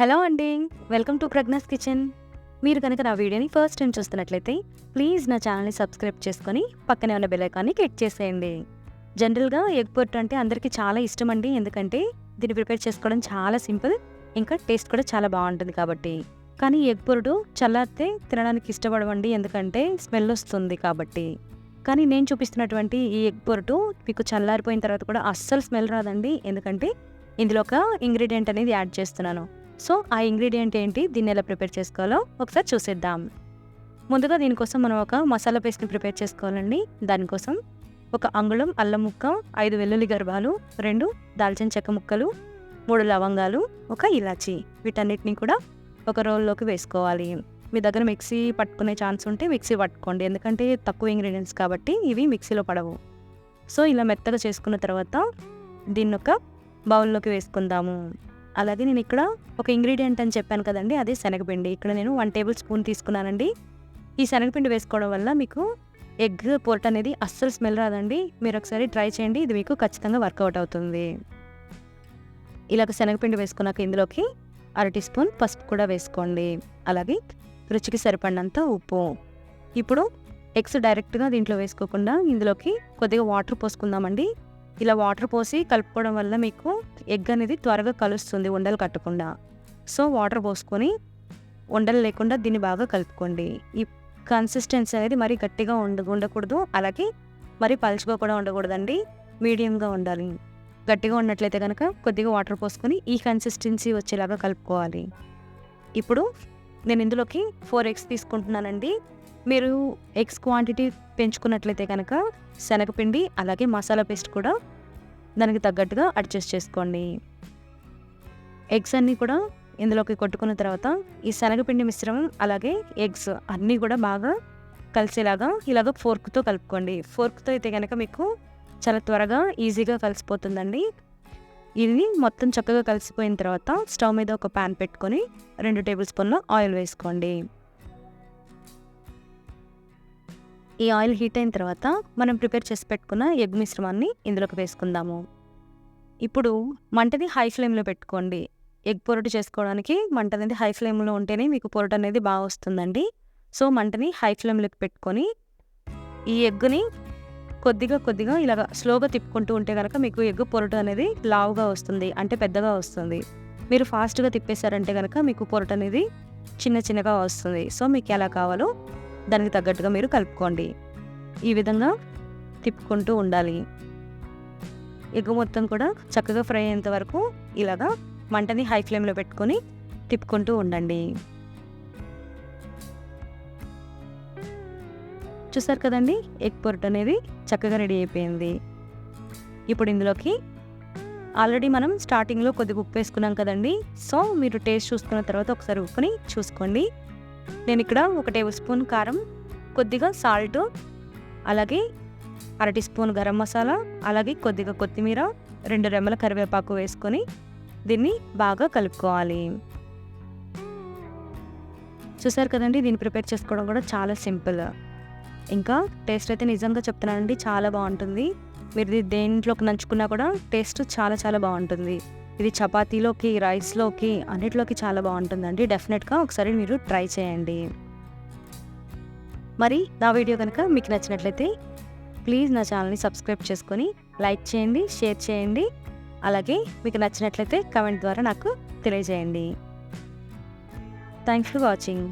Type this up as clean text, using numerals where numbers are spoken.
Hello అండి. Welcome to Pragna's kitchen. మీరు కనుక నా వీడియోని ఫస్ట్ టైం చూస్తున్నట్లయితే ప్లీజ్ నా ఛానల్ని సబ్స్క్రైబ్ చేసుకొని పక్కనే ఉన్న బెల్ ఐకాన్ని క్లిక్ చేసేయండి. జనరల్గా ఎగ్ పొట్టు అంటే అందరికీ చాలా ఇష్టం అండి. ఎందుకంటే దీన్ని ప్రిపేర్ చేసుకోవడం చాలా సింపుల్, ఇంకా టేస్ట్ కూడా చాలా బాగుంటుంది కాబట్టి. కానీ ఎగ్ పొట్టు చల్లారితే తినడానికి ఇష్టపడవండి, ఎందుకంటే స్మెల్ వస్తుంది కాబట్టి. కానీ నేను చూపిస్తున్నటువంటి ఈ ఎగ్ పొట్టు మీకు చల్లారిపోయిన తర్వాత కూడా అస్సలు స్మెల్ రాదండి, ఎందుకంటే ఇందులో ఒక ఇంగ్రీడియంట్ అనేది యాడ్ చేస్తున్నాను. సో ఆ ఇంగ్రీడియంట్ ఏంటి, దీన్ని ఎలా ప్రిపేర్ చేసుకోవాలో ఒకసారి చూసేద్దాం. ముందుగా దీనికోసం మనం ఒక మసాలా పేస్ట్ని ప్రిపేర్ చేసుకోవాలండి. దానికోసం ఒక అంగుళం అల్లం ముక్క, 5 వెల్లుల్లి గర్భాలు, 2 దాల్చిన చెక్క ముక్కలు, 3 లవంగాలు, ఒక ఇలాచి, వీటన్నిటిని కూడా ఒక రోల్లోకి వేసుకోవాలి. మీ దగ్గర మిక్సీ పట్టుకునే ఛాన్స్ ఉంటే మిక్సీ పట్టుకోండి, ఎందుకంటే తక్కువ ఇంగ్రీడియంట్స్ కాబట్టి ఇవి మిక్సీలో పడవు. సో ఇలా మెత్తగా చేసుకున్న తర్వాత దీన్ని ఒక బౌల్లోకి వేసుకుందాము. అలాగే నేను ఇక్కడ ఒక ఇంగ్రీడియంట్ అని చెప్పాను కదండి, అదే శనగపిండి. ఇక్కడ నేను 1 టేబుల్ స్పూన్ తీసుకున్నానండి. ఈ శనగపిండి వేసుకోవడం వల్ల మీకు ఎగ్ పొట్టు అనేది అస్సలు స్మెల్ రాదండి. మీరు ఒకసారి ట్రై చేయండి, ఇది మీకు ఖచ్చితంగా వర్కౌట్ అవుతుంది. ఇలాగ శనగపిండి వేసుకున్నాక ఇందులోకి 1/2 టీ స్పూన్ పసుపు కూడా వేసుకోండి. అలాగే రుచికి సరిపడినంత ఉప్పు. ఇప్పుడు ఎగ్స్ డైరెక్ట్గా దీంట్లో వేసుకోకుండా ఇందులోకి కొద్దిగా వాటర్ పోసుకుందామండి. ఇలా వాటర్ పోసి కలుపుకోవడం వల్ల మీకు ఎగ్ అనేది త్వరగా కలుస్తుంది, ఉండలు కట్టకుండా. సో వాటర్ పోసుకొని ఉండలు లేకుండా దీన్ని బాగా కలుపుకోండి. ఈ కన్సిస్టెన్సీ అనేది మరీ గట్టిగా ఉండకూడదు, అలాగే మరీ పలుచగా కూడా ఉండకూడదండి, మీడియంగా ఉండాలి. గట్టిగా ఉన్నట్లయితే కనుక కొద్దిగా వాటర్ పోసుకొని ఈ కన్సిస్టెన్సీ వచ్చేలాగా కలుపుకోవాలి. ఇప్పుడు నేను ఇందులోకి 4 ఎగ్స్ తీసుకుంటున్నానండి. మీరు ఎగ్స్ క్వాంటిటీ పెంచుకున్నట్లయితే కనుక శనగపిండి అలాగే మసాలా పేస్ట్ కూడా దానికి తగ్గట్టుగా అడ్జస్ట్ చేసుకోండి. ఎగ్స్ అన్నీ కూడా ఇందులోకి కొట్టుకున్న తర్వాత ఈ శనగపిండి మిశ్రమం అలాగే ఎగ్స్ అన్నీ కూడా బాగా కలిసేలాగా ఇలాగ ఫోర్క్తో కలుపుకోండి. ఫోర్క్తో అయితే కనుక మీకు చాలా త్వరగా ఈజీగా కలిసిపోతుందండి. ఇది మొత్తం చక్కగా కలిసిపోయిన తర్వాత స్టవ్ మీద ఒక ప్యాన్ పెట్టుకొని 2 టేబుల్ స్పూన్ల ఆయిల్ వేసుకోండి. ఈ ఆయిల్ హీట్ అయిన తర్వాత మనం ప్రిపేర్ చేసి పెట్టుకున్న ఎగ్ మిశ్రమాన్ని ఇందులోకి వేసుకుందాము. ఇప్పుడు మంటని హై ఫ్లేమ్లో పెట్టుకోండి. ఎగ్ పొరటు చేసుకోవడానికి మంట అనేది హై ఫ్లేమ్లో ఉంటేనే మీకు పొరటు అనేది బాగా వస్తుందండి. సో మంటని హై ఫ్లేమ్లోకి పెట్టుకొని ఈ ఎగ్గుని కొద్దిగా ఇలాగ స్లోగా తిప్పుకుంటూ ఉంటే కనుక మీకు ఎగ్ పొరటు అనేది లావుగా వస్తుంది, అంటే పెద్దగా వస్తుంది. మీరు ఫాస్ట్గా తిప్పేశారంటే కనుక మీకు పొరటు అనేది చిన్నగా వస్తుంది. సో మీకు ఎలా కావాలో దానికి తగ్గట్టుగా మీరు కలుపుకోండి. ఈ విధంగా తిప్పుకుంటూ ఉండాలి. ఎగ్ మొత్తం కూడా చక్కగా ఫ్రై అయ్యేంత వరకు ఇలాగా మంటని హై ఫ్లేమ్లో పెట్టుకొని తిప్పుకుంటూ ఉండండి. చూసారు కదండి, ఎగ్ పొరటు అనేది చక్కగా రెడీ అయిపోయింది. ఇప్పుడు ఇందులోకి ఆల్రెడీ మనం స్టార్టింగ్లో కొద్దిగా ఉప్పు వేసుకున్నాం కదండి. సో మీరు టేస్ట్ చూసుకున్న తర్వాత ఒకసారి ఉప్పుని చూసుకోండి. నేను ఇక్కడ 1 టేబుల్ స్పూన్ కారం, కొద్దిగా సాల్ట్, అలాగే 1/2 టీ స్పూన్ గరం మసాలా, అలాగే కొద్దిగా కొత్తిమీర, 2 రెమ్మల కరివేపాకు వేసుకొని దీన్ని బాగా కలుపుకోవాలి. చూసారు కదండి, దీన్ని ప్రిపేర్ చేసుకోవడం కూడా చాలా సింపుల్. ఇంకా టేస్ట్ అయితే నిజంగా చెప్తున్నానండి, చాలా బాగుంటుంది. మీరు ఇది దేంట్లోకి నంచుకున్నా కూడా టేస్ట్ చాలా బాగుంటుంది. ఇది చపాతీలోకి, రైస్లోకి, అన్నిటిలోకి చాలా బాగుంటుందండి. డెఫినెట్గా ఒకసారి మీరు ట్రై చేయండి. మరి నా వీడియో కనుక మీకు నచ్చినట్లయితే ప్లీజ్ నా ఛానల్ని సబ్స్క్రైబ్ చేసుకొని లైక్ చేయండి, షేర్ చేయండి. అలాగే మీకు నచ్చినట్లయితే కమెంట్ ద్వారా నాకు తెలియజేయండి. Thanks for watching.